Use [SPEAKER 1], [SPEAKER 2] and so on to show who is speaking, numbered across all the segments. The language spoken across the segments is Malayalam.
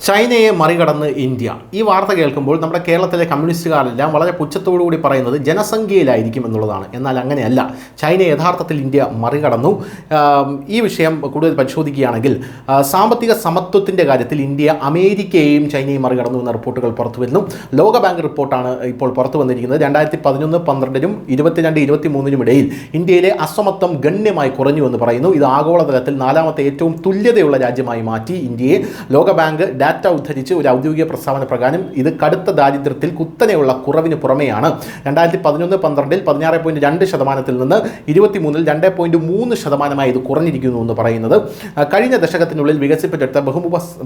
[SPEAKER 1] ചൈനയെ മറികടന്ന് ഇന്ത്യ. ഈ വാർത്ത കേൾക്കുമ്പോൾ നമ്മുടെ കേരളത്തിലെ കമ്മ്യൂണിസ്റ്റുകാരെല്ലാം വളരെ പുച്ഛത്തോടുകൂടി പറയുന്നത് ജനസംഖ്യയിലായിരിക്കും എന്നുള്ളതാണ്. എന്നാൽ അങ്ങനെയല്ല. ചൈന യഥാർത്ഥത്തിൽ ഇന്ത്യ മറികടന്നു. ഈ വിഷയം കൂടുതൽ പരിശോധിക്കുകയാണെങ്കിൽ സാമ്പത്തിക സമത്വത്തിൻ്റെ കാര്യത്തിൽ ഇന്ത്യ അമേരിക്കയെയും ചൈനയും മറികടന്നു എന്ന റിപ്പോർട്ടുകൾ പുറത്തു വരുന്നു. ലോകബാങ്ക് റിപ്പോർട്ടാണ് ഇപ്പോൾ പുറത്തു വന്നിരിക്കുന്നത്. 2011-12 22-23 ഇടയിൽ ഇന്ത്യയിലെ അസമത്വം ഗണ്യമായി കുറഞ്ഞു എന്ന് പറയുന്നു. ഇത് ആഗോളതലത്തിൽ 4ാമത്തെ ഏറ്റവും തുല്യതയുള്ള രാജ്യമായി മാറ്റി ഇന്ത്യയെ. ലോകബാങ്ക് ഡാറ്റ ഉദ്ധരിച്ച് ഒരു ഔദ്യോഗിക പ്രസ്താവന പ്രകാരം ഇത് കടുത്ത ദാരിദ്ര്യത്തിൽ കുത്തനെയുള്ള കുറവിന് പുറമെയാണ് 2011-12 16.2% നിന്ന് 23-ൽ 2.3% ഇത് കുറഞ്ഞിരിക്കുന്നു എന്ന് പറയുന്നത്. കഴിഞ്ഞ ദശകത്തിനുള്ളിൽ വികസിപ്പിച്ചെടുത്ത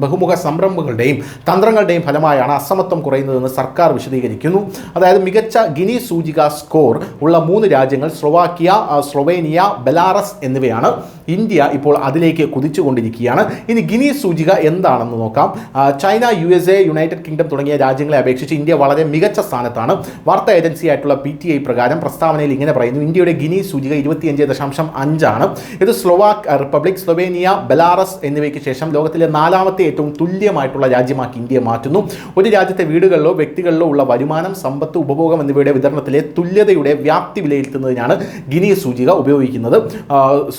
[SPEAKER 1] ബഹുമുഖ സംരംഭങ്ങളുടെയും തന്ത്രങ്ങളുടെയും ഫലമായാണ് അസമത്വം കുറയുന്നതെന്ന് സർക്കാർ വിശദീകരിക്കുന്നു. അതായത് മികച്ച ഗിനി സൂചിക സ്കോർ ഉള്ള 3 രാജ്യങ്ങൾ സ്ലൊവാക്യ, സ്ലൊവേനിയ, ബെലാറസ് എന്നിവയാണ്. ഇന്ത്യ ഇപ്പോൾ അതിലേക്ക് കുതിച്ചുകൊണ്ടിരിക്കുകയാണ്. ഇനി ഗിനി സൂചിക എന്താണെന്ന് നോക്കാം. ചൈന, USA, യുണൈറ്റഡ് കിങ്ഡം തുടങ്ങിയ രാജ്യങ്ങളെ അപേക്ഷിച്ച് ഇന്ത്യ വളരെ മികച്ച സ്ഥാനത്താണ്. വാർത്താ ഏജൻസിയായിട്ടുള്ള PTI പ്രകാരം പ്രസ്താവനയിൽ ഇങ്ങനെ പറയുന്നു: ഇന്ത്യയുടെ ഗിനി സൂചിക 25.5 ഇത് സ്ലൊവാക് റിപ്പബ്ലിക്, സ്ലൊവേനിയ, ബെലാറസ് എന്നിവയ്ക്ക് ശേഷം ലോകത്തിലെ 4ാമത്തെ ഏറ്റവും തുല്യമായിട്ടുള്ള രാജ്യമാക്കി ഇന്ത്യയെ മാറ്റുന്നു. ഒരു രാജ്യത്തെ വീടുകളിലോ വ്യക്തികളിലോ ഉള്ള വരുമാനം, സമ്പത്ത്, ഉപഭോഗം എന്നിവയുടെ വിതരണത്തിലെ തുല്യതയുടെ വ്യാപ്തി വിലയിരുത്തുന്നതിനാണ് ഗിനി സൂചിക ഉപയോഗിക്കുന്നത്.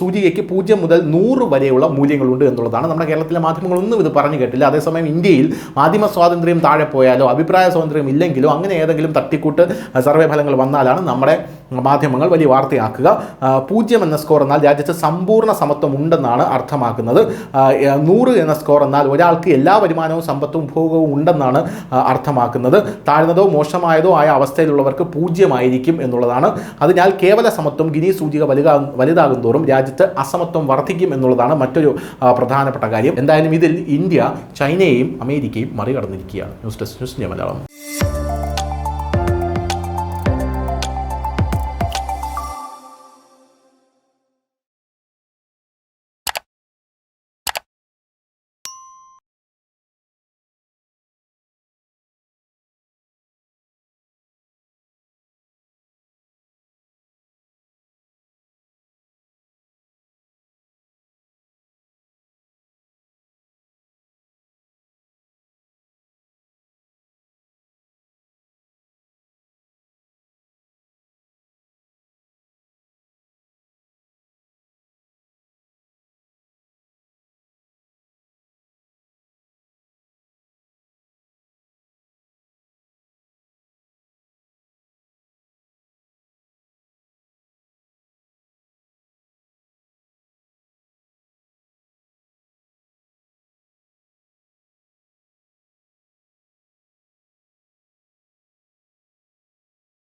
[SPEAKER 1] സൂചികയ്ക്ക് 0 മുതൽ 100 വരെയുള്ള മൂല്യങ്ങളുണ്ട് എന്നുള്ളതാണ്. നമ്മുടെ കേരളത്തിലെ മാധ്യമങ്ങളൊന്നും ഇത് പറഞ്ഞു കേട്ടില്ല. അതേസമയം ഇന്ത്യയിൽ മാധ്യമ സ്വാതന്ത്ര്യം താഴെ പോയാലോ അഭിപ്രായ സ്വാതന്ത്ര്യം ഇല്ലെങ്കിലോ അങ്ങനെ ഏതെങ്കിലും തട്ടിക്കൂട്ട് സർവേ ഫലങ്ങൾ വന്നാലാണ് നമ്മുടെ മാധ്യമങ്ങൾ വലിയ വാർത്തയാക്കുക. 0 എന്ന സ്കോർ എന്നാൽ രാജ്യത്ത് സമ്പൂർണ്ണ സമത്വം ഉണ്ടെന്നാണ് അർത്ഥമാക്കുന്നത്. 100 എന്ന സ്കോർ എന്നാൽ ഒരാൾക്ക് എല്ലാ വരുമാനവും സമ്പത്തും ഉപഭോഗവും ഉണ്ടെന്നാണ് അർത്ഥമാക്കുന്നത്. താഴ്ന്നതോ മോശമായതോ ആയ അവസ്ഥയിലുള്ളവർക്ക് 0 ആയിരിക്കും എന്നുള്ളതാണ്. അതിനാൽ കേവല സമത്വം ഗിനി സൂചിക വലുതാകും തോറും രാജ്യത്ത് അസമത്വം വർദ്ധിക്കും എന്നുള്ളതാണ് മറ്റൊരു പ്രധാനപ്പെട്ട കാര്യം. എന്തായാലും ഇതിൽ ഇന്ത്യ ചൈനയെയും അമേരിക്കയും മറികടന്നിരിക്കുകയാണ്. News desk news India Malayalam.